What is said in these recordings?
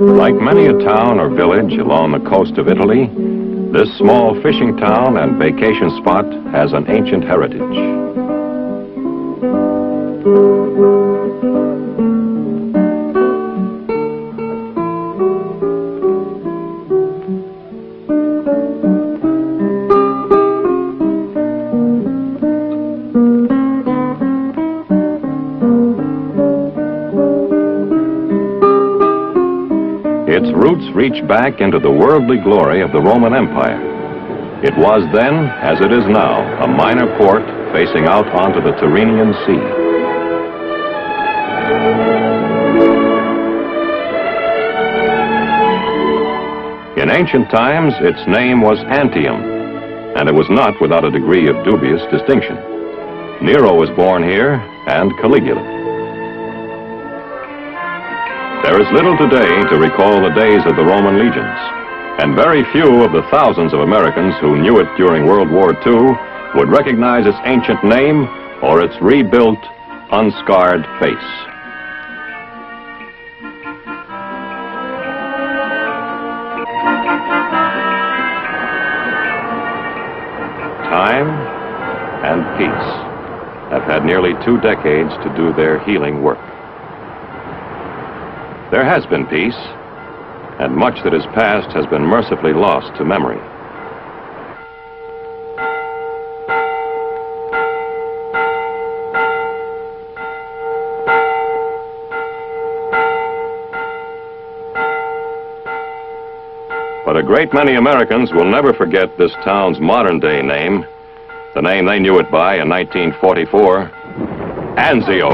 Like many a town or village along the coast of Italy, this small fishing town and vacation spot has an ancient heritage. Its roots reach back into the worldly glory of the Roman Empire. It was then, as it is now, a minor port facing out onto the Tyrrhenian Sea. In ancient times, its name was Antium, and it was not without a degree of dubious distinction. Nero was born here, and Caligula. There is little today to recall the days of the Roman legions, and very few of the thousands of Americans who knew it during World War II would recognize its ancient name or its rebuilt, unscarred face. Time and peace have had nearly 2 decades to do their healing work. There has been peace, and much that is past has been mercifully lost to memory. But a great many Americans will never forget this town's modern-day name, the name they knew it by in 1944, Anzio.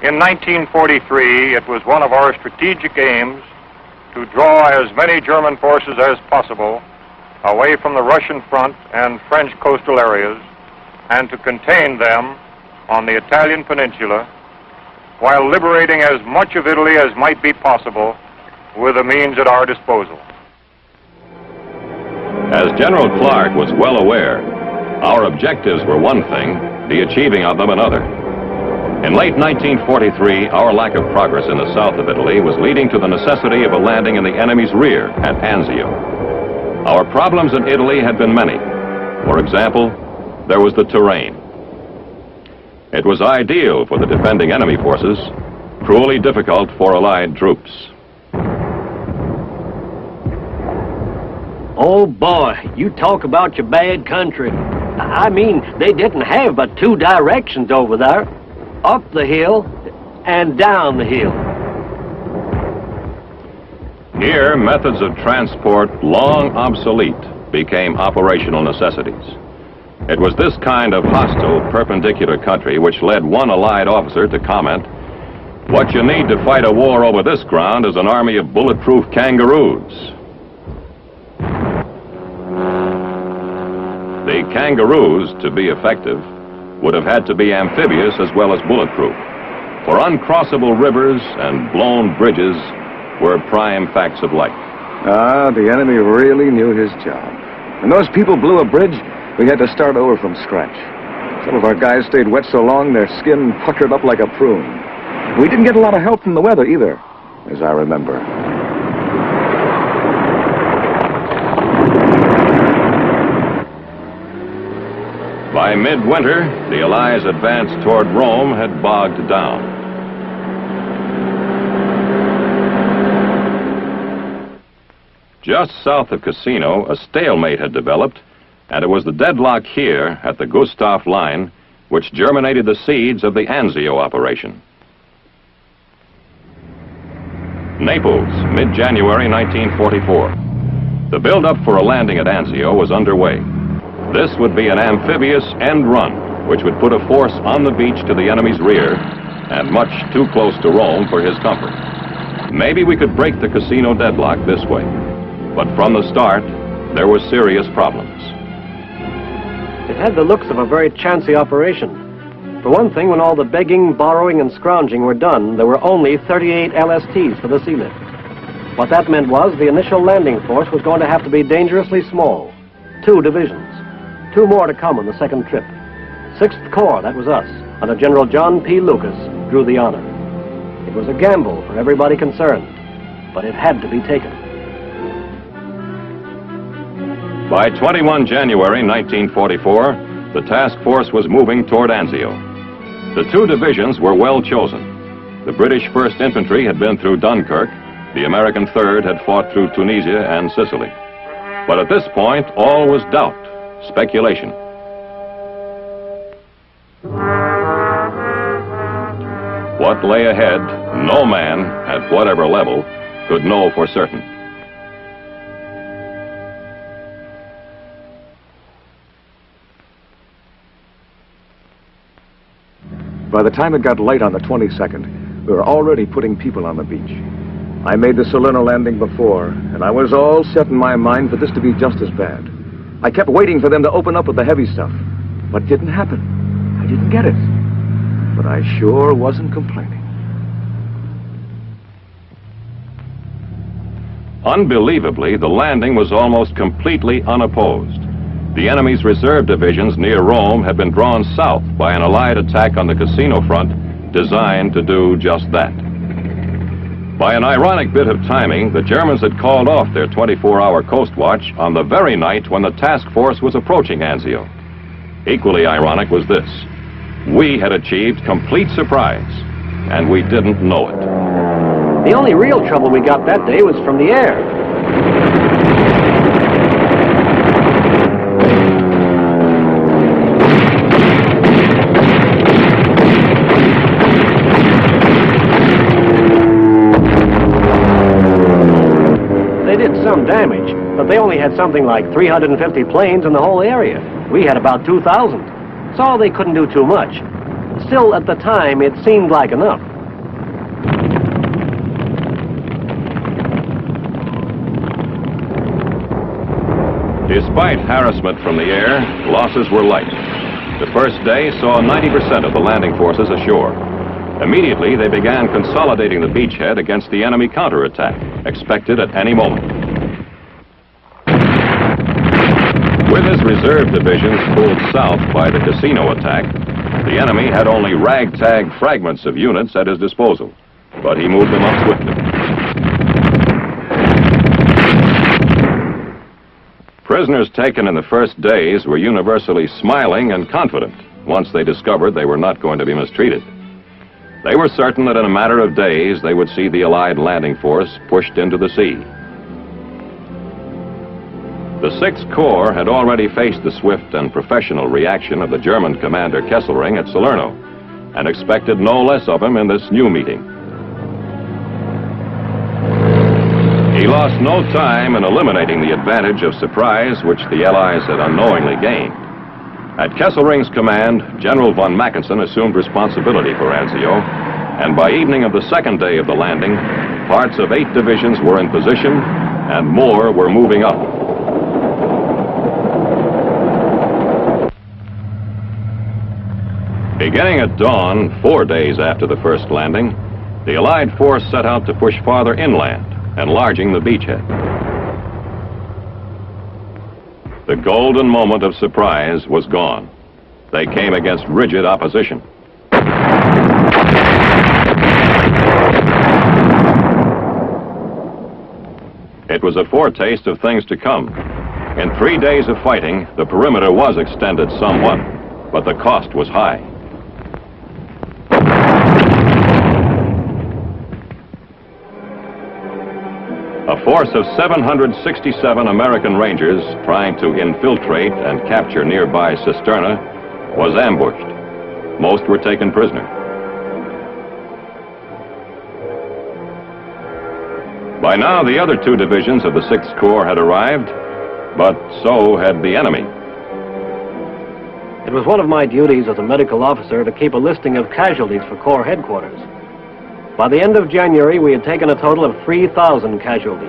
In 1943, it was one of our strategic aims to draw as many German forces as possible away from the Russian front and French coastal areas and to contain them on the Italian peninsula while liberating as much of Italy as might be possible with the means at our disposal. As General Clark was well aware, our objectives were one thing, the achieving of them another. In late 1943, our lack of progress in the south of Italy was leading to the necessity of a landing in the enemy's rear at Anzio. Our problems in Italy had been many. For example, there was the terrain. It was ideal for the defending enemy forces, cruelly difficult for Allied troops. Oh boy, you talk about your bad country. I mean, they didn't have but 2 directions over there. Up the hill and down the hill. Here, methods of transport long obsolete became operational necessities. It was this kind of hostile, perpendicular country which led one Allied officer to comment, "What you need to fight a war over this ground is an army of bulletproof kangaroos." The kangaroos, to be effective, would have had to be amphibious as well as bulletproof, for uncrossable rivers and blown bridges were prime facts of life. The enemy really knew his job. When those people blew a bridge, we had to start over from scratch. Some of our guys stayed wet so long their skin puckered up like a prune. We didn't get a lot of help from the weather either, as I remember. By midwinter, the Allies' advance toward Rome had bogged down. Just south of Cassino, a stalemate had developed And it was the deadlock here at the Gustav Line which germinated the seeds of the Anzio operation. Naples, mid-January 1944. The build-up for a landing at Anzio was underway. This would be an amphibious end run, which would put a force on the beach to the enemy's rear and much too close to Rome for his comfort. Maybe we could break the casino deadlock this way, but from the start, there were serious problems. It had the looks of a very chancy operation. For one thing, when all the begging, borrowing, and scrounging were done, there were only 38 LSTs for the sea lift. What that meant was the initial landing force was going to have to be dangerously small. 2 divisions. 2 more to come on the second trip. 6th Corps, that was us, under General John P. Lucas, drew the honor. It was a gamble for everybody concerned, but it had to be taken. By 21 January 1944, the task force was moving toward Anzio. The 2 divisions were well chosen. The British 1st Infantry had been through Dunkirk, the American 3rd had fought through Tunisia and Sicily. But at this point, all was doubt, speculation. What lay ahead, no man, at whatever level, could know for certain. By the time it got late on the 22nd, we were already putting people on the beach. I made the Salerno landing before, and I was all set in my mind for this to be just as bad. I kept waiting for them to open up with the heavy stuff, but it didn't happen. I didn't get it. But I sure wasn't complaining. Unbelievably, the landing was almost completely unopposed. The enemy's reserve divisions near Rome had been drawn south by an Allied attack on the casino front designed to do just that. By an ironic bit of timing, the Germans had called off their 24-hour coast watch on the very night when the task force was approaching Anzio. Equally ironic was this: we had achieved complete surprise, and we didn't know it. The only real trouble we got that day was from the air. They did some damage, but they only had something like 350 planes in the whole area. We had about 2,000, so they couldn't do too much. Still, at the time, it seemed like enough. Despite harassment from the air, losses were light. The first day saw 90% of the landing forces ashore. Immediately, they began consolidating the beachhead against the enemy counterattack, expected at any moment. With his reserve divisions pulled south by the casino attack, the enemy had only ragtag fragments of units at his disposal, but he moved them up swiftly. Prisoners taken in the first days were universally smiling and confident once they discovered they were not going to be mistreated. They were certain that in a matter of days they would see the Allied landing force pushed into the sea. The 6th Corps had already faced the swift and professional reaction of the German commander Kesselring at Salerno, and expected no less of him in this new meeting. He lost no time in eliminating the advantage of surprise which the Allies had unknowingly gained. At Kesselring's command, General von Mackensen assumed responsibility for Anzio, and by evening of the second day of the landing, parts of 8 divisions were in position, and more were moving up. Beginning at dawn, 4 days after the first landing, the Allied force set out to push farther inland, enlarging the beachhead. The golden moment of surprise was gone. They came against rigid opposition. It was a foretaste of things to come. In 3 days of fighting, the perimeter was extended somewhat, but the cost was high. A A force of 767 American Rangers trying to infiltrate and capture nearby Cisterna was ambushed. Most were taken prisoner. By now, the other two divisions of the 6th Corps had arrived, but so had the enemy. It was one of my duties as a medical officer to keep a listing of casualties for Corps headquarters. By the end of January, we had taken a total of 3,000 casualties.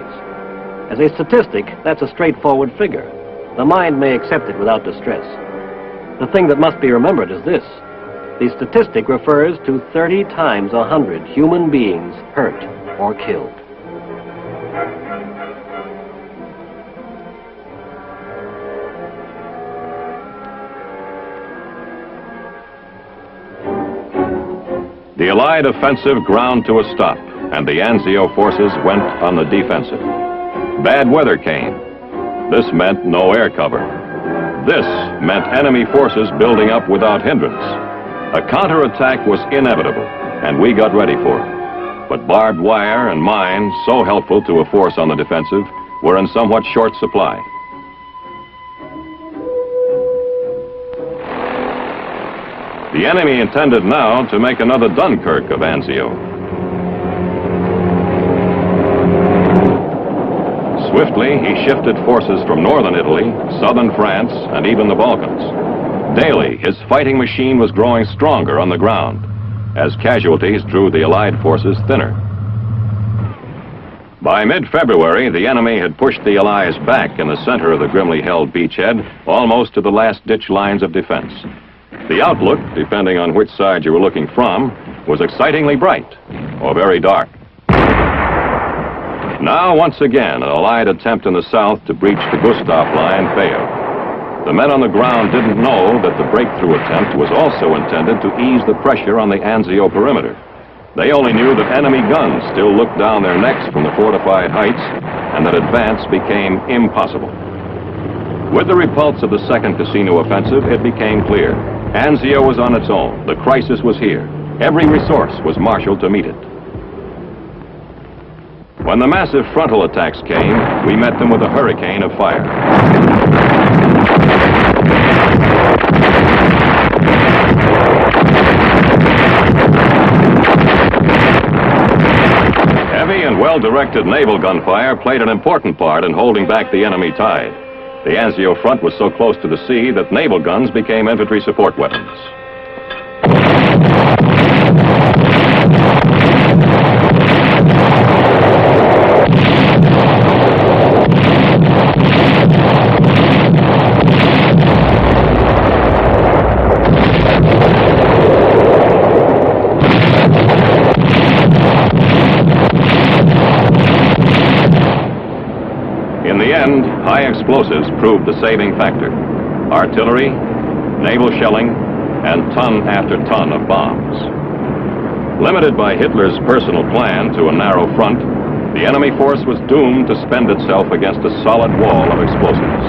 As a statistic, that's a straightforward figure. The mind may accept it without distress. The thing that must be remembered is this. The statistic refers to 30 times 100 human beings hurt or killed. The Allied offensive ground to a stop, and the Anzio forces went on the defensive. Bad weather came. This meant no air cover. This meant enemy forces building up without hindrance. A counterattack was inevitable, and we got ready for it. But barbed wire and mines, so helpful to a force on the defensive, were in somewhat short supply. The enemy intended now to make another Dunkirk of Anzio. Swiftly, he shifted forces from northern Italy, southern France, and even the Balkans. Daily, his fighting machine was growing stronger on the ground, as casualties drew the Allied forces thinner. By mid-February, the enemy had pushed the Allies back in the center of the grimly held beachhead, almost to the last-ditch lines of defense. The outlook, depending on which side you were looking from, was excitingly bright or very dark. Now, once again, an Allied attempt in the south to breach the Gustav line failed. The men on the ground didn't know that the breakthrough attempt was also intended to ease the pressure on the Anzio perimeter. They only knew that enemy guns still looked down their necks from the fortified heights and that advance became impossible. With the repulse of the second Cassino offensive, it became clear. Anzio was on its own. The crisis was here. Every resource was marshaled to meet it. When the massive frontal attacks came, we met them with a hurricane of fire. Heavy and well-directed naval gunfire played an important part in holding back the enemy tide. The Anzio front was so close to the sea that naval guns became infantry support weapons. In the end, high explosives proved the saving factor. Artillery, naval shelling, and ton after ton of bombs. Limited by Hitler's personal plan to a narrow front, the enemy force was doomed to spend itself against a solid wall of explosives.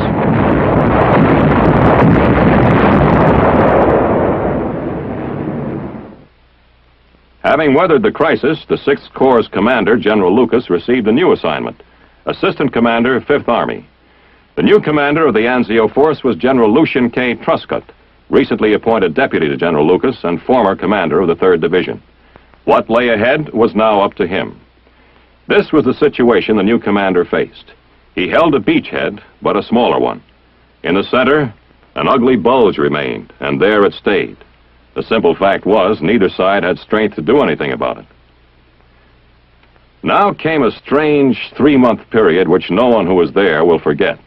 Having weathered the crisis, the 6th Corps' commander, General Lucas, received a new assignment. Assistant Commander, 5th Army. The new commander of the Anzio force was General Lucian K. Truscott, recently appointed deputy to General Lucas and former commander of the 3rd Division. What lay ahead was now up to him. This was the situation the new commander faced. He held a beachhead, but a smaller one. In the center, an ugly bulge remained, and there it stayed. The simple fact was, neither side had strength to do anything about it. Now came a strange 3-month period which no one who was there will forget.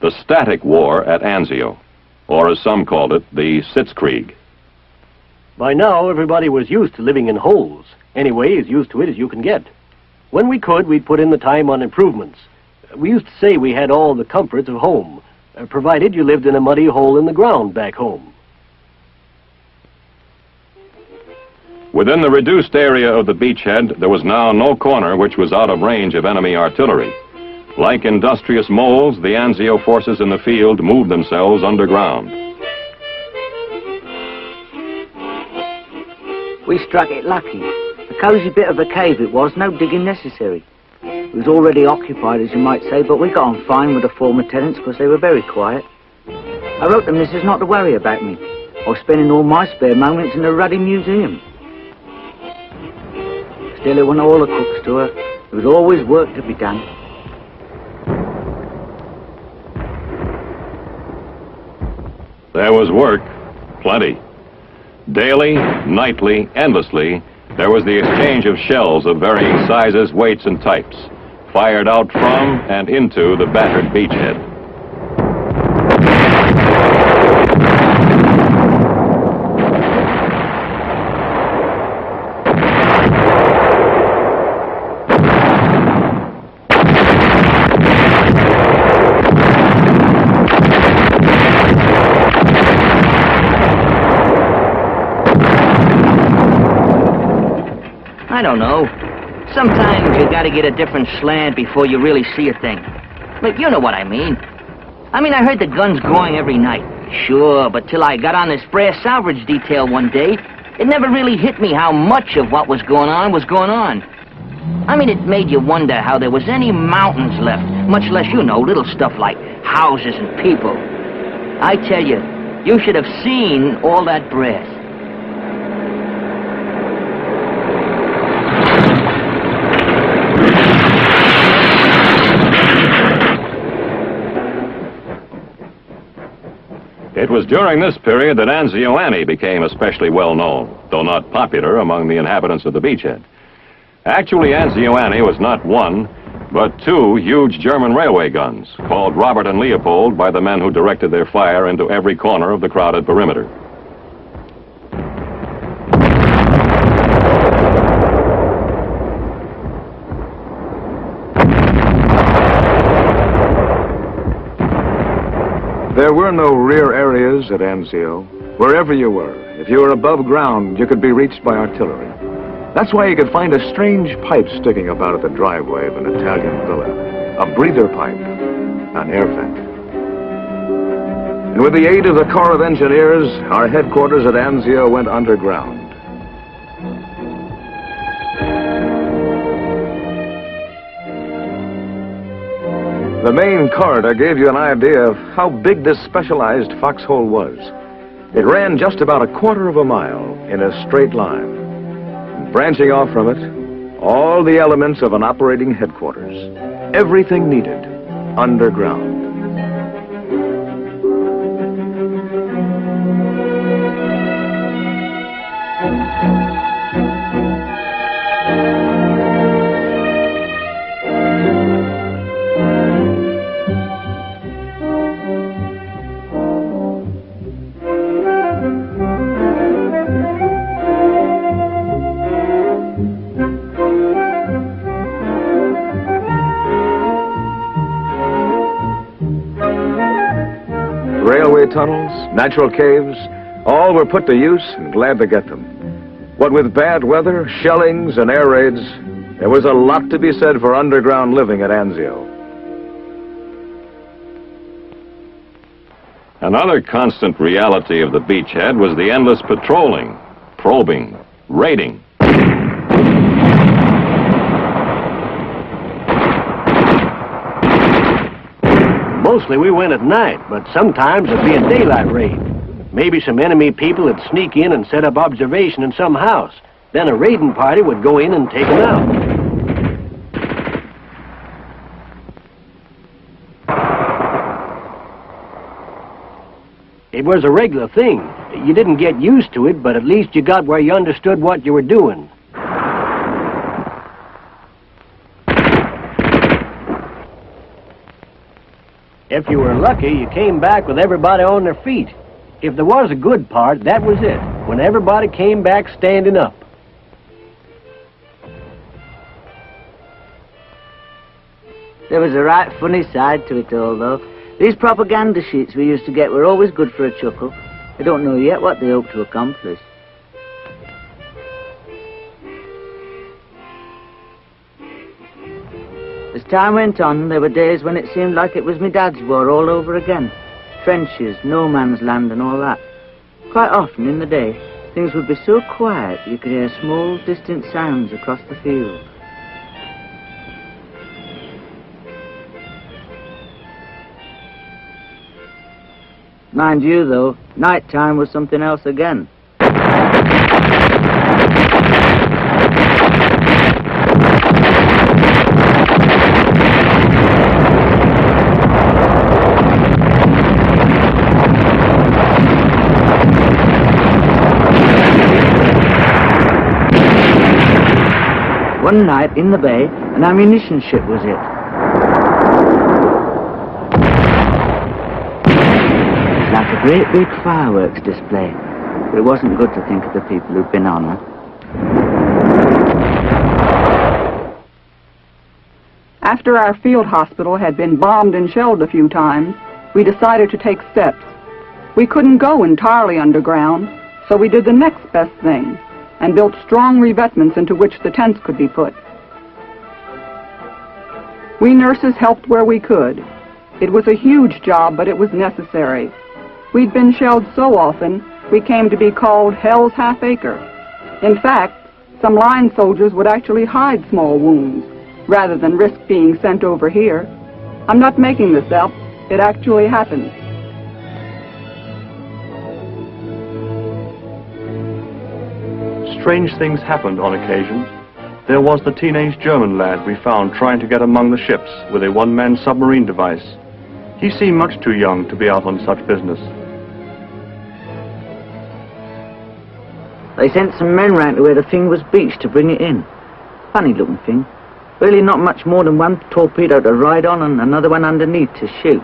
The static war at Anzio, or as some called it, the Sitzkrieg. By now, everybody was used to living in holes. Anyway, as used to it as you can get. When we could, we'd put in the time on improvements. We used to say we had all the comforts of home, provided you lived in a muddy hole in the ground back home. Within the reduced area of the beachhead, there was now no corner which was out of range of enemy artillery. Like industrious moles, the Anzio forces in the field moved themselves underground. We struck it lucky. A cosy bit of a cave it was, no digging necessary. It was already occupied, as you might say, but we got on fine with the former tenants because they were very quiet. I wrote the missus not to worry about me. I was spending all my spare moments in the ruddy museum. Still, it wasn't all the cooks to her. There was always work to be done. There was work, plenty. Daily, nightly, endlessly, there was the exchange of shells of varying sizes, weights, and types, fired out from and into the battered beachhead. I don't know. Sometimes you gotta get a different slant before you really see a thing. But you know what I mean. I heard the guns going every night. Sure, but till I got on this brass salvage detail one day, it never really hit me how much of what was going on was going on. It made you wonder how there was any mountains left, much less, little stuff like houses and people. I tell you, you should have seen all that brass. It was during this period that Anzio became especially well known, though not popular among the inhabitants of the beachhead. Actually, Anzio was not one, but two huge German railway guns, called Robert and Leopold by the men who directed their fire into every corner of the crowded perimeter. There were no rear areas at Anzio. Wherever you were, if you were above ground, you could be reached by artillery. That's why you could find a strange pipe sticking about at the driveway of an Italian villa. A breather pipe, an air vent. And with the aid of the Corps of Engineers, our headquarters at Anzio went underground. The main corridor gave you an idea of how big this specialized foxhole was. It ran just about a quarter of a mile in a straight line. And branching off from it, all the elements of an operating headquarters. Everything needed underground. Railway tunnels, natural caves, all were put to use and glad to get them. What with bad weather, shellings, and air raids, there was a lot to be said for underground living at Anzio. Another constant reality of the beachhead was the endless patrolling, probing, raiding. Mostly we went at night, but sometimes it'd be a daylight raid. Maybe some enemy people would sneak in and set up observation in some house. Then a raiding party would go in and take them out. It was a regular thing. You didn't get used to it, but at least you got where you understood what you were doing. If you were lucky, you came back with everybody on their feet. If there was a good part, that was it, when everybody came back standing up. There was a right funny side to it all, though. These propaganda sheets we used to get were always good for a chuckle. I don't know yet what they hope to accomplish. As time went on, there were days when it seemed like it was my dad's war all over again. Trenches, no man's land and all that. Quite often in the day, things would be so quiet you could hear small, distant sounds across the field. Mind you, though, night time was something else again. One night, in the bay, an ammunition ship was hit. Like a great big fireworks display. But it wasn't good to think of the people who'd been on her. After our field hospital had been bombed and shelled a few times, we decided to take steps. We couldn't go entirely underground, so we did the next best thing and built strong revetments into which the tents could be put. We nurses helped where we could. It was a huge job, but it was necessary. We'd been shelled so often, we came to be called Hell's Half Acre. In fact, some line soldiers would actually hide small wounds, rather than risk being sent over here. I'm not making this up. It actually happened. Strange things happened on occasion. There was the teenage German lad we found trying to get among the ships with a one-man submarine device. He seemed much too young to be out on such business. They sent some men round to where the thing was beached to bring it in. Funny looking thing. Really not much more than one torpedo to ride on and another one underneath to shoot.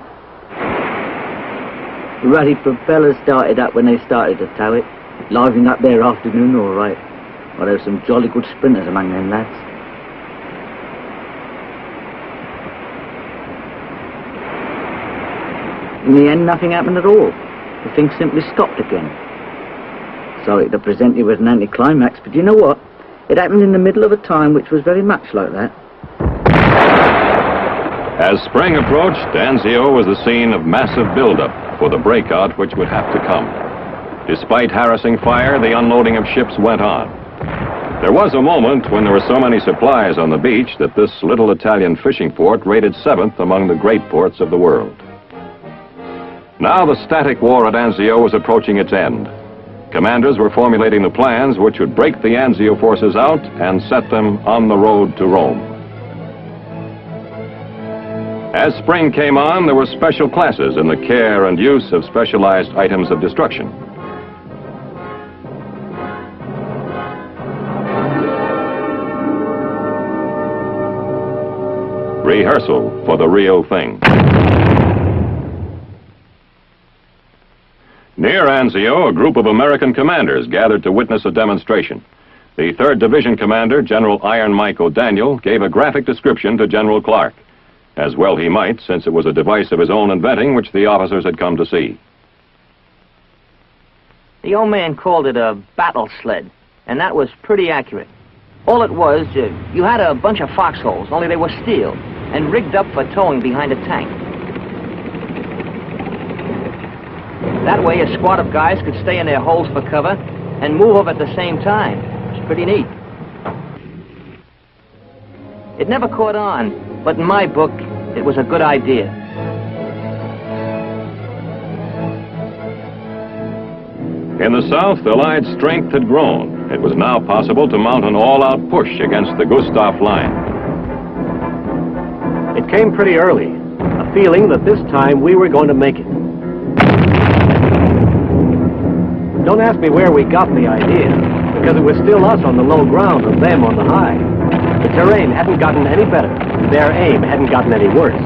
The ruddy propellers started up when they started to tow it. Livening up their afternoon all right. Well, there were some jolly good sprinters among them lads. In the end, nothing happened at all. The thing simply stopped again. Sorry to present you with an anticlimax, but you know what? It happened in the middle of a time which was very much like that. As spring approached, Anzio was the scene of massive buildup for the breakout which would have to come. Despite harassing fire, the unloading of ships went on. There was a moment when there were so many supplies on the beach that this little Italian fishing port rated 7th among the great ports of the world. Now the static war at Anzio was approaching its end. Commanders were formulating the plans which would break the Anzio forces out and set them on the road to Rome. As spring came on, there were special classes in the care and use of specialized items of destruction. Rehearsal for the real thing. Near Anzio, a group of American commanders gathered to witness a demonstration. The 3rd Division Commander, General Iron Mike O'Daniel, gave a graphic description to General Clark. As well he might, since it was a device of his own inventing which the officers had come to see. The old man called it a battle sled, and that was pretty accurate. All it was, you had a bunch of foxholes, only they were steel, and rigged up for towing behind a tank. That way, a squad of guys could stay in their holes for cover and move up at the same time. It's pretty neat. It never caught on, but in my book, it was a good idea. In the South, the Allied strength had grown. It was now possible to mount an all-out push against the Gustav line. It came pretty early, a feeling that this time we were going to make it. Don't ask me where we got the idea, because it was still us on the low ground and them on the high. The terrain hadn't gotten any better. Their aim hadn't gotten any worse.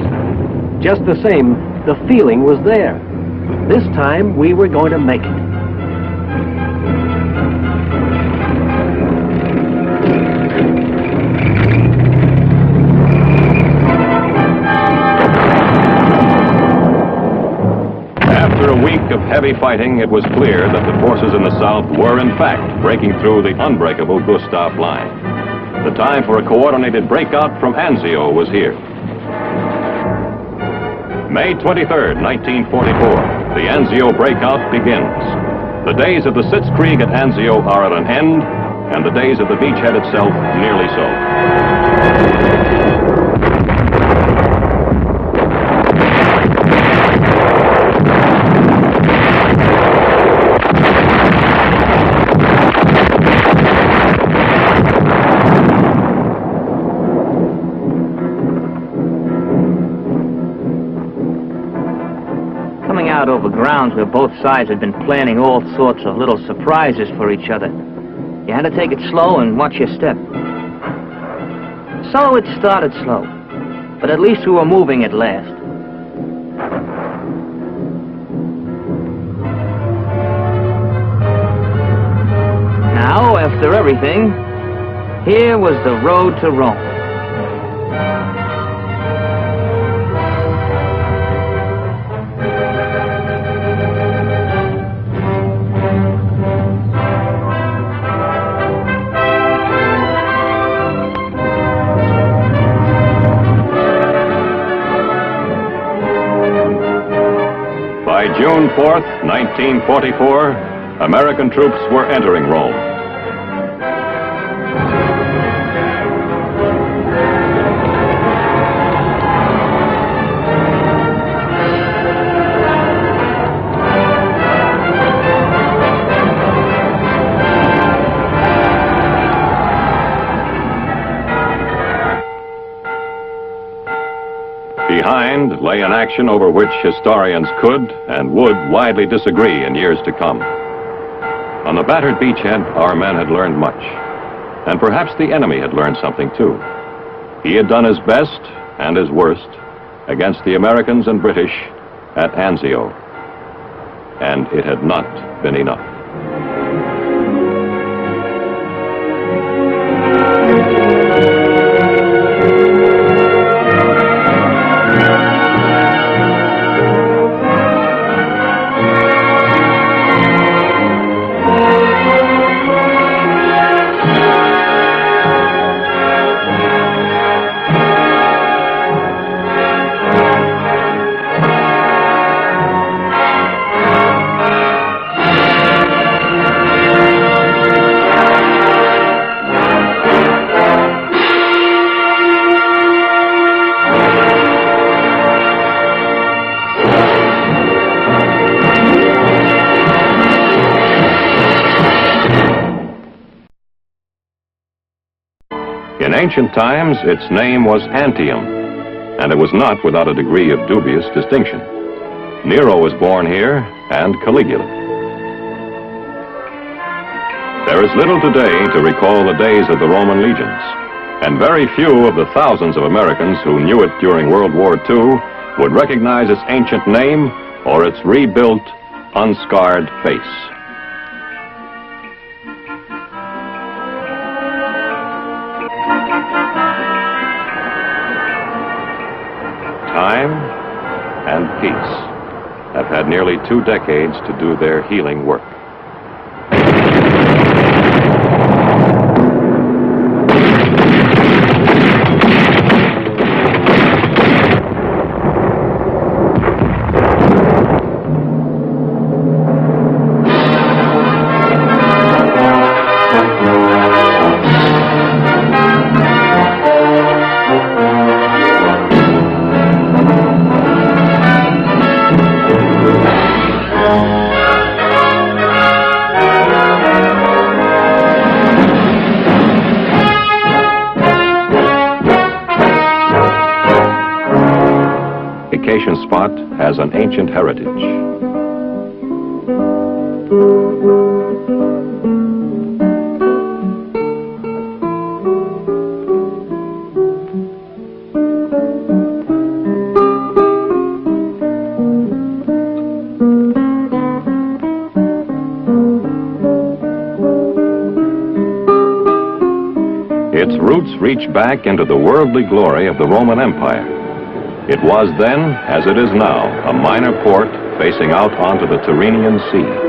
Just the same, the feeling was there. This time, we were going to make it. After a week of heavy fighting, it was clear that the forces in the South were, in fact, breaking through the unbreakable Gustav line. The time for a coordinated breakout from Anzio was here. May 23rd, 1944, the Anzio breakout begins. The days of the Sitzkrieg at Anzio are at an end, and the days of the beachhead itself nearly so. out over grounds where both sides had been planning all sorts of little surprises for each other. You had to take it slow and watch your step. So it started slow, but at least we were moving at last. Now, after everything, here was the road to Rome. By June 4th, 1944, American troops were entering Rome. Behind lay an action over which historians could and would widely disagree in years to come. On the battered beachhead, our men had learned much, and perhaps the enemy had learned something too. He had done his best and his worst against the Americans and British at Anzio, and it had not been enough. In ancient times, its name was Antium, and it was not without a degree of dubious distinction. Nero was born here, and Caligula. There is little today to recall the days of the Roman legions, and very few of the thousands of Americans who knew it during World War II would recognize its ancient name or its rebuilt, unscarred face. Time and peace have had nearly 2 decades to do their healing work. Spot has an ancient heritage. Its roots reach back into the worldly glory of the Roman Empire. It was then, as it is now, a minor port facing out onto the Tyrrhenian Sea.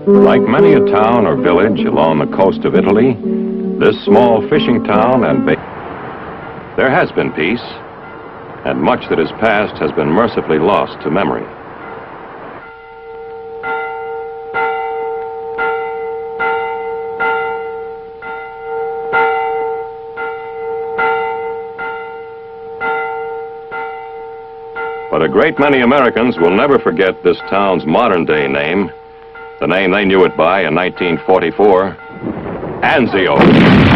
Like many a town or village along the coast of Italy, this small fishing town and bay, there has been peace, and much that is past has been mercifully lost to memory. But a great many Americans will never forget this town's modern-day name, the name they knew it by in 1944, Anzio.